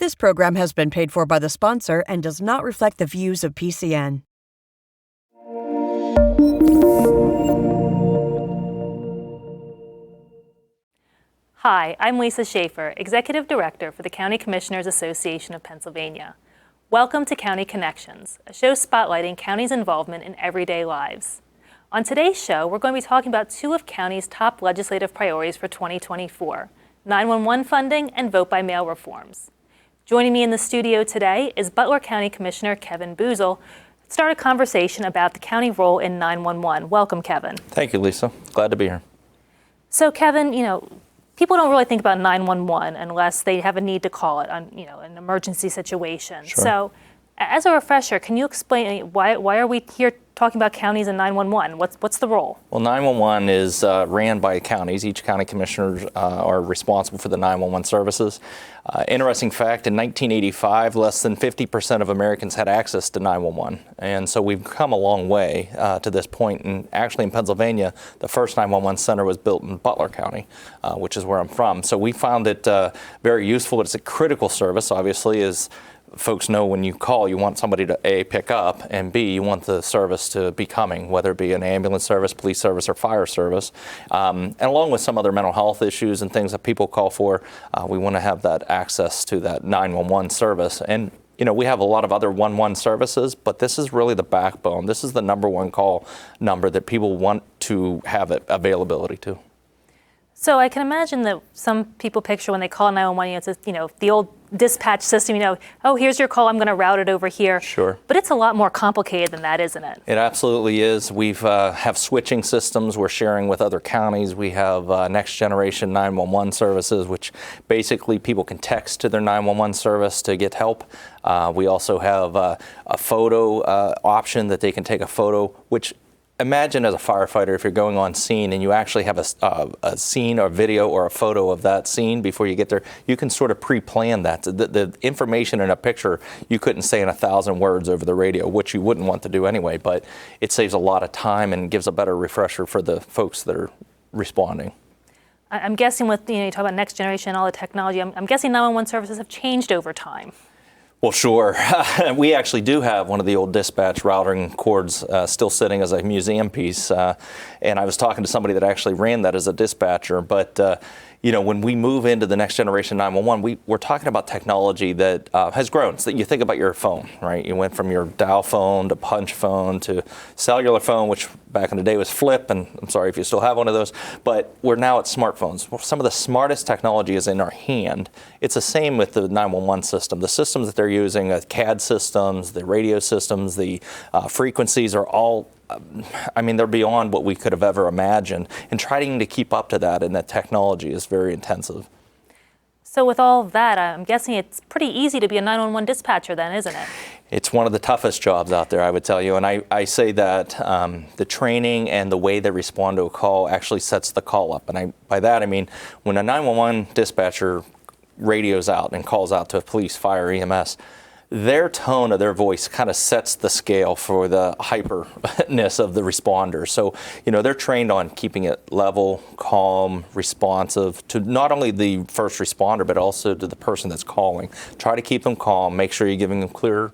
This program has been paid for by the sponsor and does not reflect the views of PCN. Hi, I'm Lisa Schaefer, Executive Director for the County Commissioners Association of Pennsylvania. Welcome to County Connections, a show spotlighting counties' involvement in everyday lives. On today's show, we're going to be talking about two of county's top legislative priorities for 2024, 911 funding and vote-by-mail reforms. Joining me in the studio today is Butler County Commissioner Kevin Boozel to start a conversation about the county role in 911. Welcome, Kevin. Thank you, Lisa. Glad to be here. So, Kevin, people don't really think about 911 unless they have a need to call it on, an emergency situation. Sure. So, as a refresher, can you explain why are we here talking about counties and 911? What's the role? Well, 911 is ran by counties. Each county commissioners are responsible for the 911 services. Interesting fact, in 1985, less than 50% of Americans had access to 911. And so we've come a long way to this point. And actually in Pennsylvania, the first 911 center was built in Butler County, which is where I'm from. So we found it very useful. It's a critical service, obviously, as folks know when you call, you want somebody to A, pick up, and B, you want the service to be coming, whether it be an ambulance service, police service, or fire service. And along with some other mental health issues and things that people call for, we want to have that access to that 911 service. And we have a lot of other 111 services, but this is really the backbone. This is the number one call number that people want to have availability to. So I can imagine that some people picture when they call 911, it's the old dispatch system, oh, here's your call, I'm going to route it over here. Sure. But it's a lot more complicated than that, isn't it? It absolutely is. We've have switching systems we're sharing with other counties. We have next generation 911 services, which basically people can text to their 911 service to get help. We also have a photo option that they can take a photo, which imagine as a firefighter, if you're going on scene and you actually have a scene or video or a photo of that scene before you get there, you can sort of pre-plan that. The information in a picture you couldn't say in 1,000 words over the radio, which you wouldn't want to do anyway, but it saves a lot of time and gives a better refresher for the folks that are responding. I'm guessing with, you talk about next generation, all the technology, I'm guessing 911 services have changed over time. Well, sure. We actually do have one of the old dispatch routing cords still sitting as a museum piece. And I was talking to somebody that actually ran that as a dispatcher. But, when we move into the next generation 911, we're talking about technology that has grown. So that you think about your phone, right? You went from your dial phone to punch phone to cellular phone, which back in the day was flip. And I'm sorry if you still have one of those. But we're now at smartphones. Some of the smartest technology is in our hand. It's the same with the 911 system. The systems that they're using, CAD systems, the radio systems, the frequencies are all, they're beyond what we could have ever imagined. And trying to keep up to that and that technology is very intensive. So with all of that, I'm guessing it's pretty easy to be a 911 dispatcher then, isn't it? It's one of the toughest jobs out there, I would tell you. And I say that the training and the way they respond to a call actually sets the call up. And by that I mean when a 911 dispatcher radios out and calls out to police, fire, EMS, their tone of their voice kind of sets the scale for the hyperness of the responder. So, they're trained on keeping it level, calm, responsive to not only the first responder, but also to the person that's calling. Try to keep them calm, make sure you're giving them clear,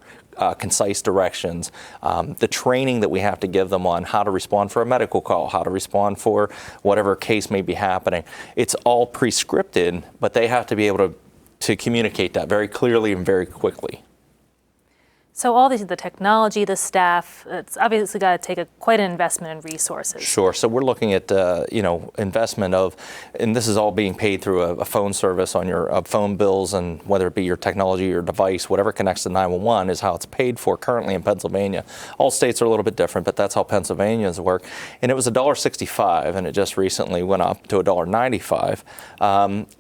concise directions. The training that we have to give them on how to respond for a medical call, how to respond for whatever case may be happening. It's all pre-scripted, but they have to be able to communicate that very clearly and very quickly. So all the technology, the staff, it's obviously got to take quite an investment in resources. Sure. So we're looking at, investment of, and this is all being paid through a phone service on your phone bills, and whether it be your technology, your device, whatever connects to 911 is how it's paid for currently in Pennsylvania. All states are a little bit different, but that's how Pennsylvania's work. And it was $1.65, and it just recently went up to $1.95.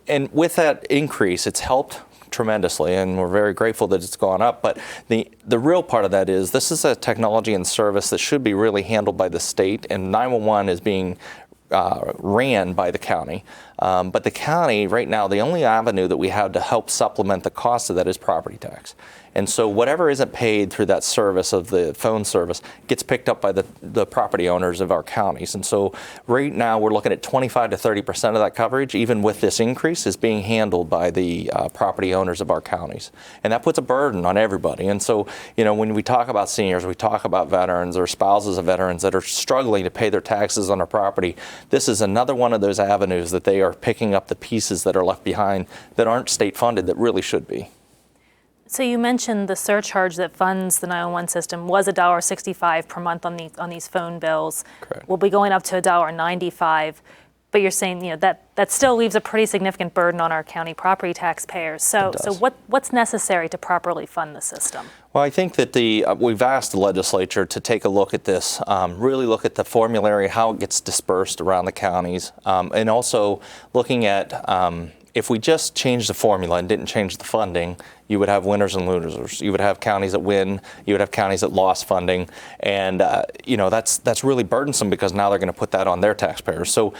And with that increase, it's helped tremendously, and we're very grateful that it's gone up. But the real part of that is this is a technology and service that should be really handled by the state, and 911 is being ran by the county. But the county, right now, the only avenue that we have to help supplement the cost of that is property tax. And so whatever isn't paid through that service of the phone service gets picked up by the property owners of our counties. And so right now we're looking at 25 to 30% of that coverage, even with this increase, is being handled by the property owners of our counties. And that puts a burden on everybody. And so, when we talk about seniors, we talk about veterans or spouses of veterans that are struggling to pay their taxes on their property. This is another one of those avenues that they are picking up the pieces that are left behind that aren't state funded that really should be. So you mentioned the surcharge that funds the 911 system was $1.65 per month on these phone bills. Correct. We'll be going up to $1.95, but you're saying that still leaves a pretty significant burden on our county property taxpayers. So what's necessary to properly fund the system? Well, I think that we've asked the legislature to take a look at this, really look at the formulary, how it gets dispersed around the counties, and also looking at if we just changed the formula and didn't change the funding, you would have winners and losers. You would have counties that win. You would have counties that lost funding, and that's really burdensome because now they're going to put that on their taxpayers. So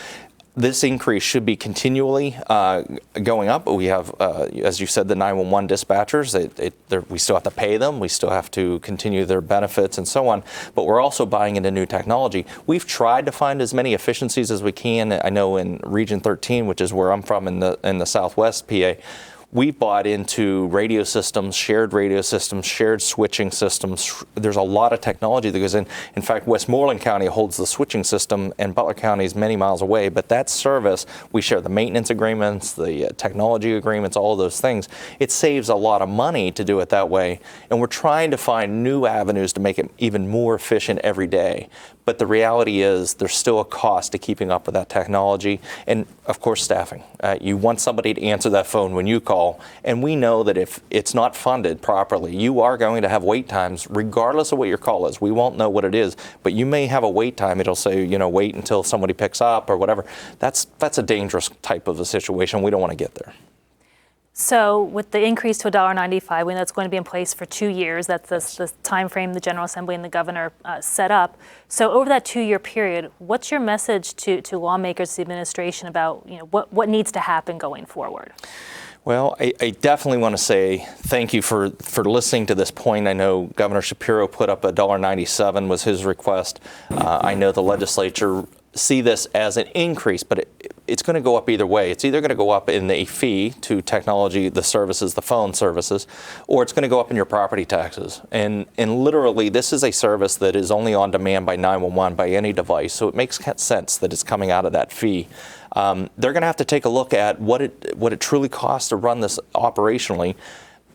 this increase should be continually going up. We have, as you said, the 911 dispatchers. We still have to pay them. We still have to continue their benefits and so on. But we're also buying into new technology. We've tried to find as many efficiencies as we can. I know in Region 13, which is where I'm from in the Southwest PA, we've bought into radio systems, shared switching systems. There's a lot of technology that goes in. In fact, Westmoreland County holds the switching system and Butler County is many miles away. But that service, we share the maintenance agreements, the technology agreements, all of those things. It saves a lot of money to do it that way. And we're trying to find new avenues to make it even more efficient every day. But the reality is there's still a cost to keeping up with that technology. And of course, staffing. You want somebody to answer that phone when you call. And we know that if it's not funded properly, you are going to have wait times regardless of what your call is. We won't know what it is, but you may have a wait time. It'll say, wait until somebody picks up or whatever. That's a dangerous type of a situation. We don't want to get there. So with the increase to $1.95, we know it's going to be in place for 2 years. That's the time frame the General Assembly and the governor set up. So over that 2-year period, what's your message to lawmakers, the administration about what needs to happen going forward? Well, I definitely want to say thank you for listening to this point. I know Governor Shapiro put up $1.97 was his request. I know the legislature see this as an increase, but it's going to go up either way. It's either going to go up in a fee to technology, the services, the phone services, or it's going to go up in your property taxes. And literally, this is a service that is only on demand by 911 by any device, so it makes sense that it's coming out of that fee. They're going to have to take a look at what it truly costs to run this operationally.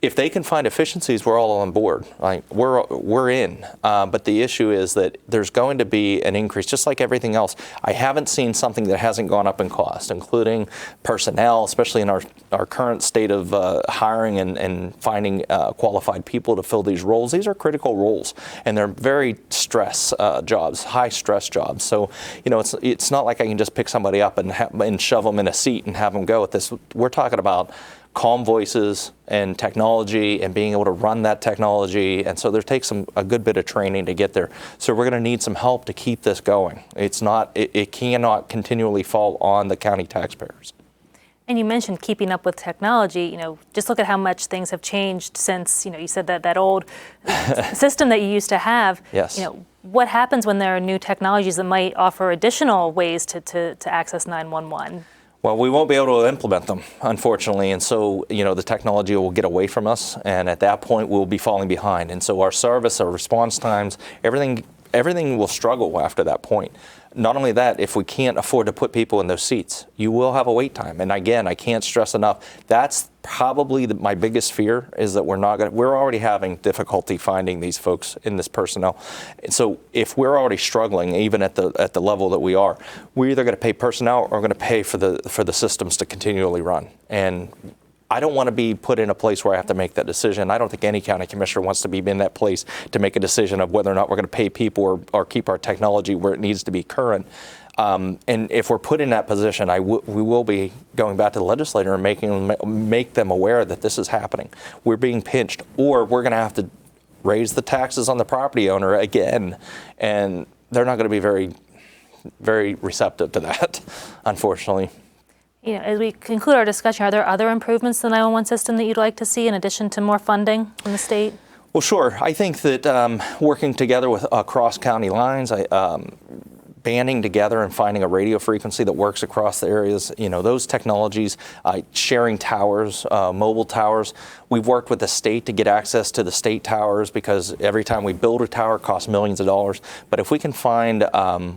If they can find efficiencies, we're all on board. We're in. But the issue is that there's going to be an increase, just like everything else. I haven't seen something that hasn't gone up in cost, including personnel, especially in our current state of hiring and finding qualified people to fill these roles. These are critical roles, and they're very stress jobs, high stress jobs. So, it's not like I can just pick somebody up and shove them in a seat and have them go with this. We're talking about calm voices and technology and being able to run that technology. And so there takes a good bit of training to get there. So we're going to need some help to keep this going. It cannot continually fall on the county taxpayers. And you mentioned keeping up with technology. Just look at how much things have changed since, you said that old system that you used to have. Yes. What happens when there are new technologies that might offer additional ways to access 911? Well, we won't be able to implement them, unfortunately, and so, the technology will get away from us, and at that point, we'll be falling behind. And so our service, our response times, everything will struggle after that point. Not only that, if we can't afford to put people in those seats, you will have a wait time. And again, I can't stress enough, that's probably my biggest fear is that we're already having difficulty finding these folks in this personnel. And so if we're already struggling, even at the level that we are, we're either going to pay personnel or going to pay for the systems to continually run. And I don't want to be put in a place where I have to make that decision. I don't think any county commissioner wants to be in that place to make a decision of whether or not we're going to pay people or keep our technology where it needs to be current. And if we're put in that position, we will be going back to the legislator and make them aware that this is happening. We're being pinched, or we're going to have to raise the taxes on the property owner again, and they're not going to be very, very receptive to that, unfortunately. As we conclude our discussion, are there other improvements to the 911 system that you'd like to see in addition to more funding from the state? Well, sure. I think that working together with across county lines, banding together and finding a radio frequency that works across the areas, those technologies, sharing towers, mobile towers. We've worked with the state to get access to the state towers because every time we build a tower, it costs millions of dollars. But if we can find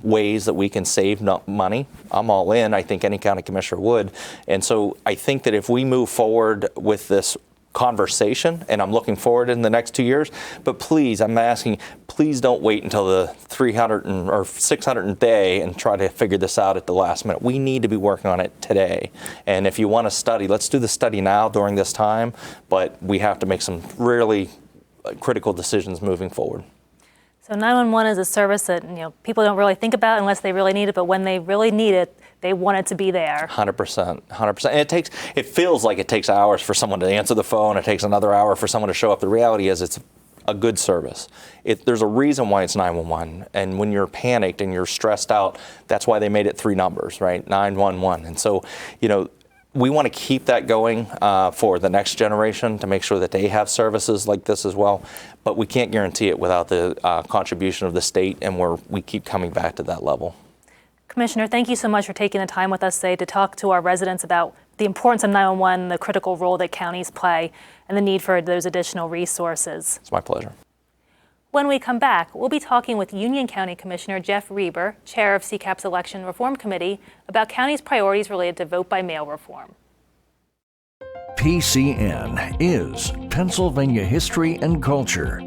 ways that we can save money, I'm all in. I think any county commissioner would. And so I think that if we move forward with this conversation, and I'm looking forward in the next 2 years, but please, I'm asking, please don't wait until the 300 or 600th day and try to figure this out at the last minute. We need to be working on it today. And if you want to study, let's do the study now during this time, but we have to make some really critical decisions moving forward. So 911 is a service that people don't really think about unless they really need it, but when they really need it, they want it to be there. 100%, 100%. And it feels like it takes hours for someone to answer the phone. It takes another hour for someone to show up. The reality is it's a good service. There's a reason why it's 911. And when you're panicked and you're stressed out, that's why they made it 3 numbers, right? 911. And so, we want to keep that going for the next generation to make sure that they have services like this as well. But we can't guarantee it without the contribution of the state, and we keep coming back to that level. Commissioner, thank you so much for taking the time with us today to talk to our residents about the importance of 911, the critical role that counties play, and the need for those additional resources. It's my pleasure. When we come back, we'll be talking with Union County Commissioner Jeff Reber, chair of CCAP's Election Reform Committee, about county's priorities related to vote-by-mail reform. PCN is Pennsylvania history and culture.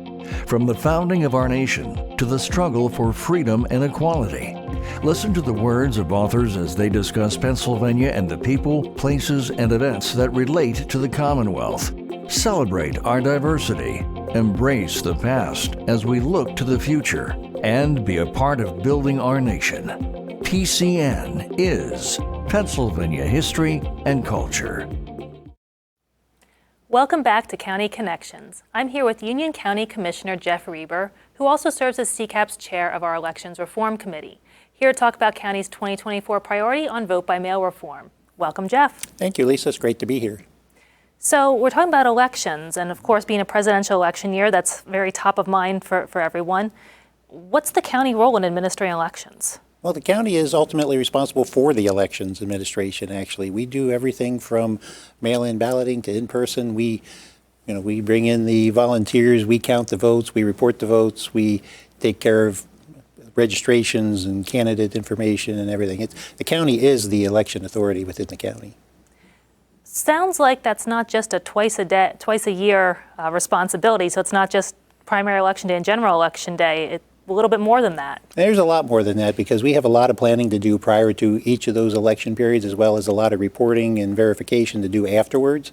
From the founding of our nation to the struggle for freedom and equality. Listen to the words of authors as they discuss Pennsylvania and the people, places, and events that relate to the Commonwealth. Celebrate our diversity, embrace the past as we look to the future, and be a part of building our nation. PCN is Pennsylvania history and culture. Welcome back to County Connections. I'm here with Union County Commissioner Jeff Reber, who also serves as CCAP's chair of our Elections Reform Committee. Here to talk about County's 2024 priority on vote-by-mail reform. Welcome, Jeff. Thank you, Lisa. It's great to be here. So we're talking about elections, and of course, being a presidential election year, that's very top of mind for everyone. What's the county role in administering elections? Well, the county is ultimately responsible for the elections administration, actually. We do everything from mail-in balloting to in-person. We bring in the volunteers, we count the votes, we report the votes, we take care of registrations and candidate information and everything. The county is the election authority within the county. Sounds like that's not just a twice a year responsibility, so it's not just primary election day and general election day. It's a little bit more than that. There's a lot more than that because we have a lot of planning to do prior to each of those election periods, as well as a lot of reporting and verification to do afterwards.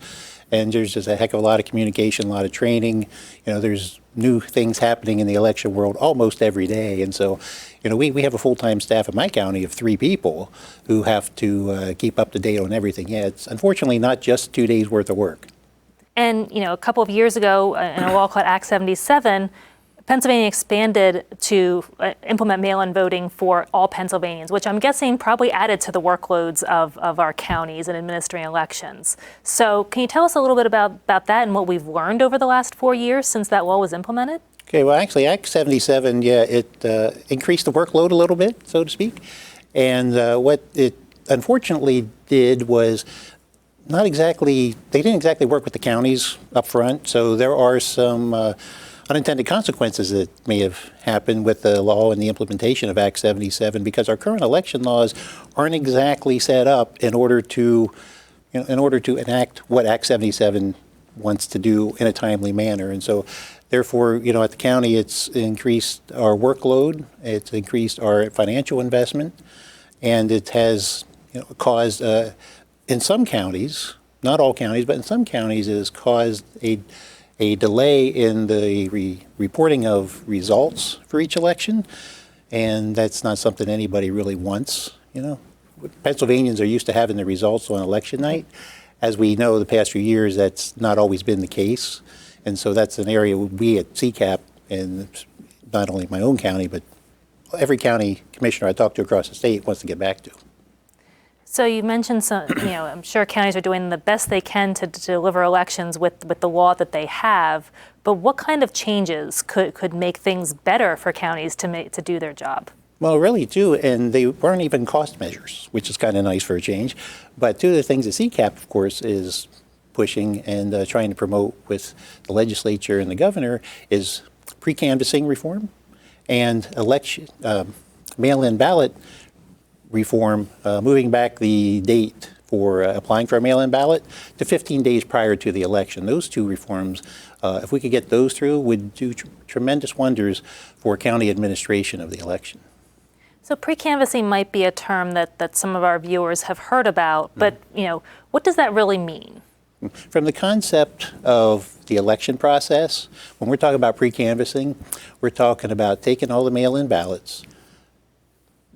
And there's just a heck of a lot of communication, a lot of training. There's new things happening in the election world almost every day. And so, we have a full-time staff in my county of 3 people who have to keep up to date on everything. Yeah, it's unfortunately not just 2 days worth of work. And, a couple of years ago in a law called Act 77, Pennsylvania expanded to implement mail-in voting for all Pennsylvanians, which I'm guessing probably added to the workloads of our counties in administering elections. So can you tell us a little bit about that and what we've learned over the last 4 years since that law was implemented? Okay, well, actually, Act 77, it increased the workload a little bit, so to speak. And what it unfortunately did was they didn't exactly work with the counties up front. So there are some unintended consequences that may have happened with the law and the implementation of Act 77 because our current election laws aren't exactly set up in order to enact what Act 77 wants to do in a timely manner. And so therefore, at the county, it's increased our workload, it's increased our financial investment, and it has caused, in some counties, not all counties, but in some counties, it has caused a delay in the reporting of results for each election, and that's not something anybody really wants. Pennsylvanians are used to having the results on election night. As we know, the past few years, that's not always been the case, and so that's an area we at CCAP, and not only my own county, but every county commissioner I talk to across the state wants to get back to. So you mentioned some, I'm sure counties are doing the best they can to deliver elections with the law that they have, but what kind of changes could make things better for counties to do their job? Well, really, too, and they weren't even cost measures, which is kind of nice for a change. But two of the things that CCAP, of course, is pushing and trying to promote with the legislature and the governor is pre-canvassing reform and election mail-in ballot reform, moving back the date for applying for a mail-in ballot to 15 days prior to the election. Those two reforms, if we could get those through, would do tremendous wonders for county administration of the election. So pre-canvassing might be a term that some of our viewers have heard about, but what does that really mean? From the concept of the election process, when we're talking about pre-canvassing, we're talking about taking all the mail-in ballots.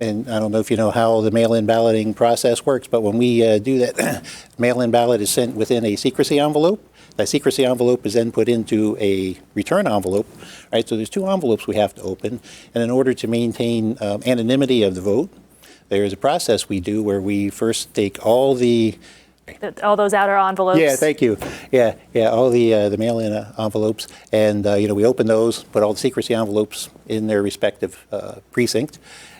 And I don't know if you know how the mail-in balloting process works, but when we do that, mail-in ballot is sent within a secrecy envelope. That secrecy envelope is then put into a return envelope, right? So there's two envelopes we have to open. And in order to maintain anonymity of the vote, there's a process we do where we first take all those outer envelopes. Yeah, thank you. Yeah, all the mail-in envelopes, and we open those, put all the secrecy envelopes in their respective precinct,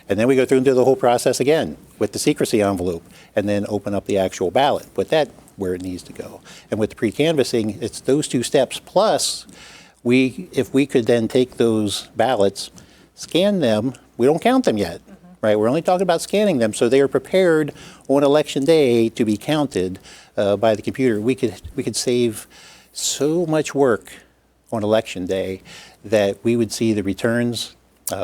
and then we go through and do the whole process again with the secrecy envelope, and then open up the actual ballot. Put that where it needs to go. And with the pre-canvassing, it's those two steps. Plus, if we could then take those ballots, scan them. We don't count them yet. Right, we're only talking about scanning them, so they are prepared on election day to be counted by the computer. We could save so much work on election day that we would see the returns,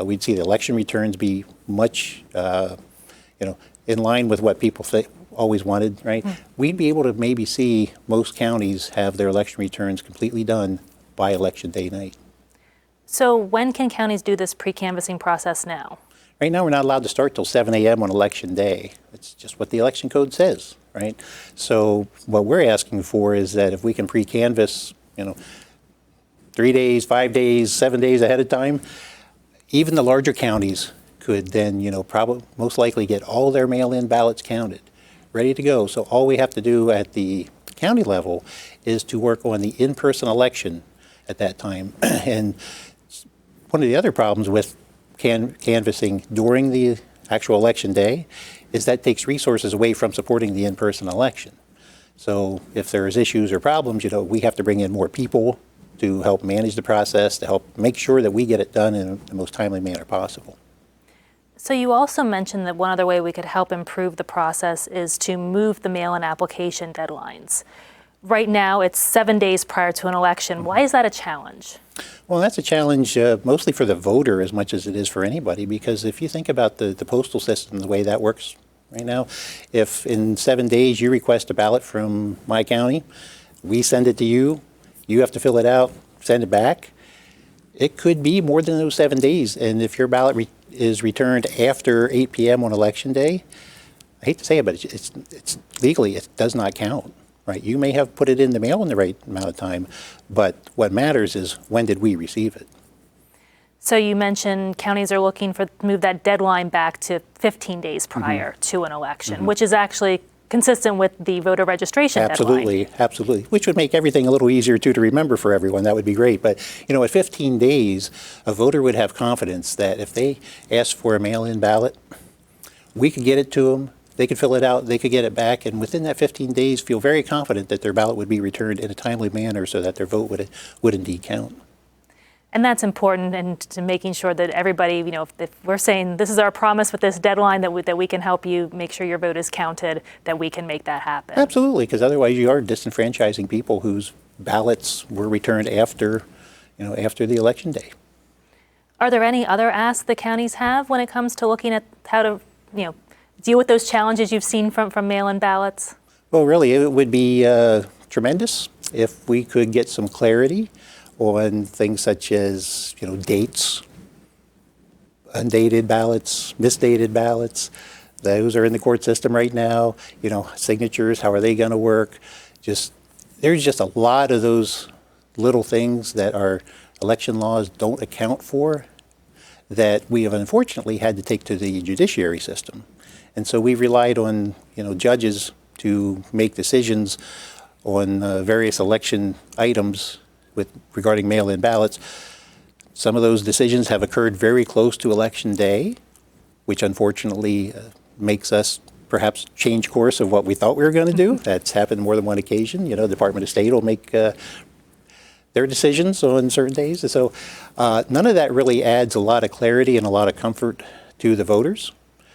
we'd see the election returns be much, in line with what people always wanted. Right, we'd be able to maybe see most counties have their election returns completely done by election day night. So when can counties do this pre-canvassing process now? Right now, we're not allowed to start till 7 a.m. on election day. It's just what the election code says, right? So what we're asking for is that if we can pre-canvass, 3 days, 5 days, 7 days ahead of time, even the larger counties could then, probably most likely get all their mail-in ballots counted, ready to go. So all we have to do at the county level is to work on the in-person election at that time. And one of the other problems with canvassing during the actual election day is that takes resources away from supporting the in-person election. So if there's issues or problems, we have to bring in more people to help manage the process, to help make sure that we get it done in the most timely manner possible. So you also mentioned that one other way we could help improve the process is to move the mail-in application deadlines. Right now, it's 7 days prior to an election. Why is that a challenge? Well, that's a challenge mostly for the voter as much as it is for anybody, because if you think about the postal system, the way that works right now, if in 7 days you request a ballot from my county, we send it to you, you have to fill it out, send it back, it could be more than those 7 days. And if your ballot is returned after 8 p.m. on election day, I hate to say it, but it's legally, it does not count. Right, you may have put it in the mail in the right amount of time, but what matters is when did we receive it? So you mentioned counties are looking to move that deadline back to 15 days prior to an election, which is actually consistent with the voter registration deadline. Absolutely, which would make everything a little easier to remember for everyone. That would be great. But at 15 days, a voter would have confidence that if they asked for a mail-in ballot, we could get it to them. They could fill it out, they could get it back, and within that 15 days feel very confident that their ballot would be returned in a timely manner so that their vote would indeed count. And that's important, and to making sure that everybody, if we're saying this is our promise with this deadline that we can help you make sure your vote is counted, that we can make that happen. Absolutely, because otherwise you are disenfranchising people whose ballots were returned after the election day. Are there any other asks the counties have when it comes to looking at how to, deal with those challenges you've seen from mail-in ballots? Well, really, it would be tremendous if we could get some clarity on things such as, dates, undated ballots, misdated ballots. Those are in the court system right now. Signatures, how are they going to work? There's just a lot of those little things that our election laws don't account for that we have unfortunately had to take to the judiciary system. And so we relied on, judges to make decisions on various election items regarding mail-in ballots. Some of those decisions have occurred very close to Election Day, which unfortunately makes us perhaps change course of what we thought we were going to do. That's happened more than one occasion. The Department of State will make their decisions on certain days. And so none of that really adds a lot of clarity and a lot of comfort to the voters.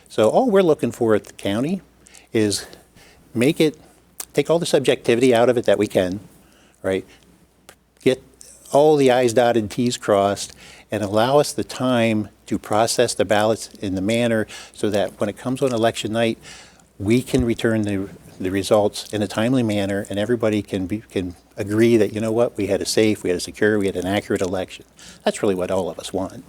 So all we're looking for at the county is take all the subjectivity out of it that we can, right? Get all the I's dotted, T's crossed, and allow us the time to process the ballots in the manner so that when it comes on election night, we can return the results in a timely manner, and everybody can agree that, we had a safe, we had a secure, we had an accurate election. That's really what all of us want.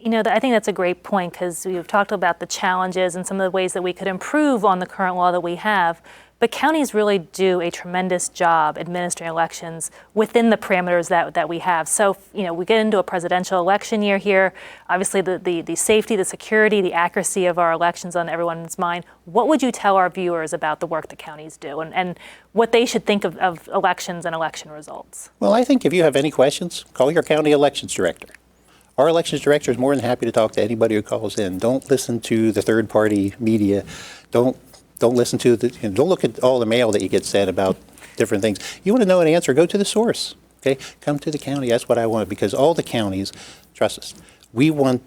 I think that's a great point, because we've talked about the challenges and some of the ways that we could improve on the current law that we have. But counties really do a tremendous job administering elections within the parameters that we have. So, we get into a presidential election year here. Obviously, the safety, the security, the accuracy of our elections on everyone's mind. What would you tell our viewers about the work that counties do and what they should think of elections and election results? Well, I think if you have any questions, call your county elections director. Our elections director is more than happy to talk to anybody who calls in. Don't listen to the third-party media. Don't listen to don't look at all the mail that you get sent about different things. You want to know an answer, go to the source. Okay, come to the county. That's what I want, because all the counties, trust us, we want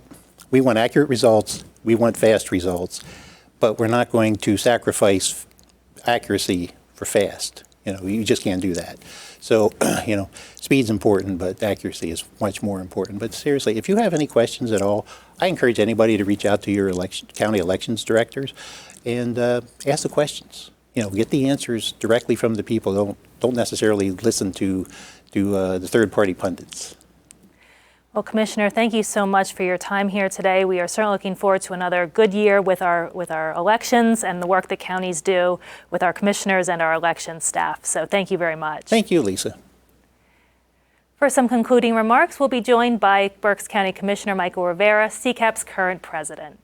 accurate results. We want fast results, but we're not going to sacrifice accuracy for fast. You just can't do that. So, speed's important, but accuracy is much more important. But seriously, if you have any questions at all, I encourage anybody to reach out to your county elections directors and ask the questions. Get the answers directly from the people. Don't necessarily listen to the third-party pundits. Well, Commissioner, thank you so much for your time here today. We are certainly looking forward to another good year with our elections and the work that counties do with our commissioners and our election staff. So thank you very much. Thank you, Lisa. For some concluding remarks, we'll be joined by Berks County Commissioner Michael Rivera, CCAP's current president.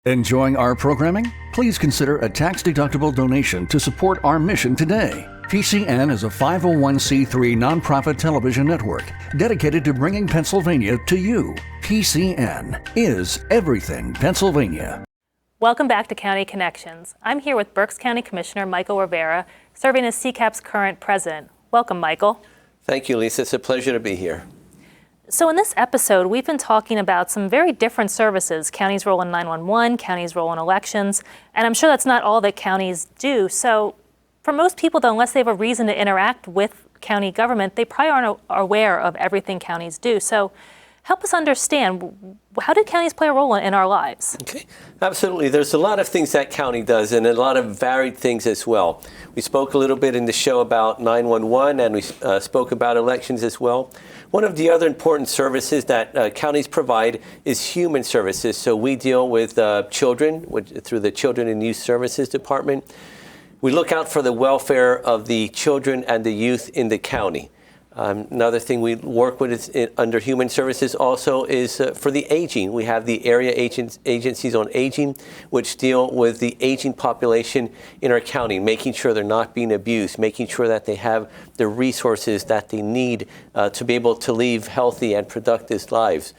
Enjoying our programming? Please consider a tax-deductible donation to support our mission today. PCN is a 501c3 nonprofit television network dedicated to bringing Pennsylvania to you. PCN is everything Pennsylvania. Welcome back to County Connections. I'm here with Berks County Commissioner Michael Rivera, serving as CCAP's current president. Welcome, Michael. Thank you, Lisa. It's a pleasure to be here. So in this episode, we've been talking about some very different services, counties' role in 911, counties' role in elections, and I'm sure that's not all that counties do. So for most people, though, unless they have a reason to interact with county government, they probably aren't aware of everything counties do. So help us understand, how do counties play a role in our lives? Okay, absolutely. There's a lot of things that county does, and a lot of varied things as well. We spoke a little bit in the show about 911, and we spoke about elections as well. One of the other important services that counties provide is human services. So we deal with children through the Children and Youth Services Department. We look out for the welfare of the children and the youth in the county. Another thing we work with under human services also is for the aging. We have the area agencies on aging, which deal with the aging population in our county, making sure they're not being abused, making sure that they have the resources that they need to be able to live healthy and productive lives.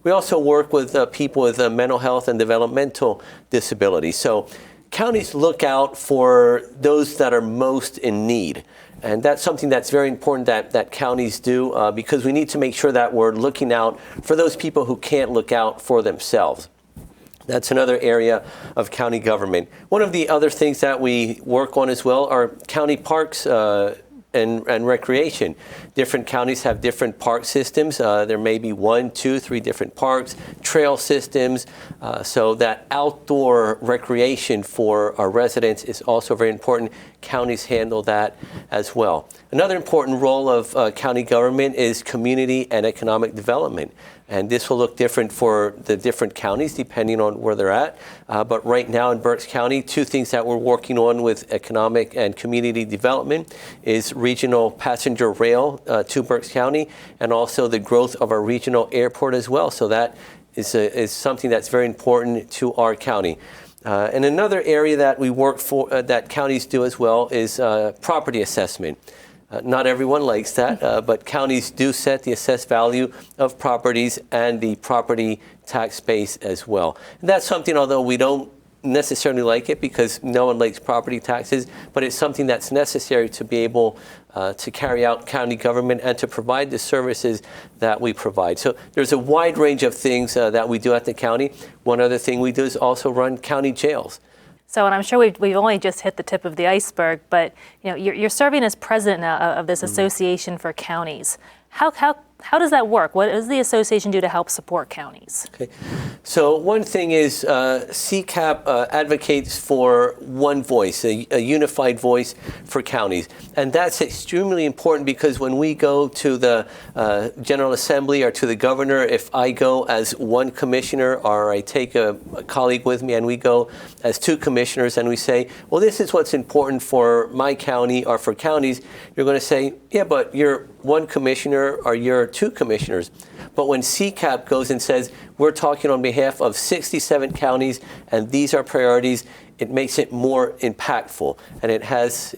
We also work with people with mental health and developmental disabilities. So counties look out for those that are most in need. And that's something that's very important that counties do because we need to make sure that we're looking out for those people who can't look out for themselves. That's another area of county government. One of the other things that we work on as well are county parks and recreation. Different counties have different park systems. There may be 1, 2, 3 different parks, trail systems. So that outdoor recreation for our residents is also very important. Counties handle that as well. Another important role of county government is community and economic development. And this will look different for the different counties depending on where they're at. But right now in Berks County, 2 things that we're working on with economic and community development is regional passenger rail to Berks County, and also the growth of our regional airport as well. So that is something that's very important to our county. And another area that we work for, that counties do as well, is property assessment. Not everyone likes that, but counties do set the assessed value of properties and the property tax base as well. And that's something, although we don't necessarily like it because no one likes property taxes, but it's something that's necessary to be able to carry out county government and to provide the services that we provide. So there's a wide range of things that we do at the county. One other thing we do is also run county jails. So, and I'm sure we've only just hit the tip of the iceberg, but you're serving as president now of this association for counties. How does that work? What does the association do to help support counties? Okay. So one thing is CCAP advocates for one voice, a unified voice for counties. And that's extremely important because when we go to the General Assembly or to the governor, if I go as one commissioner or I take a colleague with me and we go as two commissioners and we say, well, this is what's important for my county or for counties, you're going to say, yeah, but you're one commissioner or you're two commissioners. But when CCAP goes and says, we're talking on behalf of 67 counties and these are priorities, it makes it more impactful and it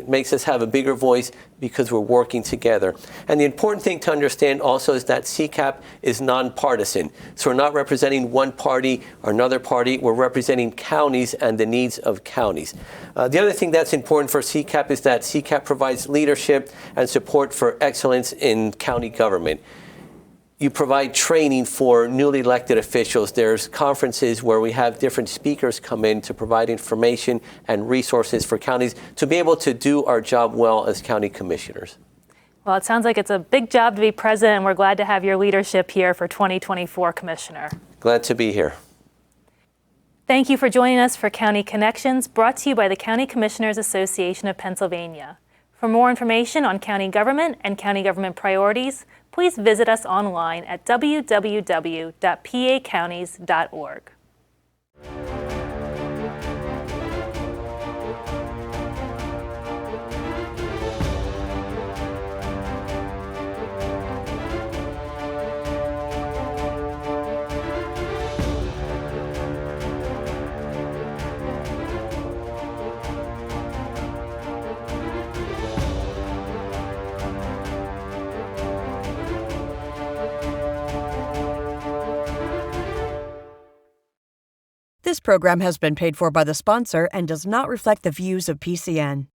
makes us have a bigger voice because we're working together. And the important thing to understand also is that CCAP is nonpartisan. So we're not representing one party or another party, we're representing counties and the needs of counties. The other thing that's important for CCAP is that CCAP provides leadership and support for excellence in county government. You provide training for newly elected officials. There's conferences where we have different speakers come in to provide information and resources for counties to be able to do our job well as county commissioners. Well, it sounds like it's a big job to be president, and we're glad to have your leadership here for 2024, Commissioner. Glad to be here. Thank you for joining us for County Connections, brought to you by the County Commissioners Association of Pennsylvania. For more information on county government and county government priorities, please visit us online at www.pacounties.org. This program has been paid for by the sponsor and does not reflect the views of PCN.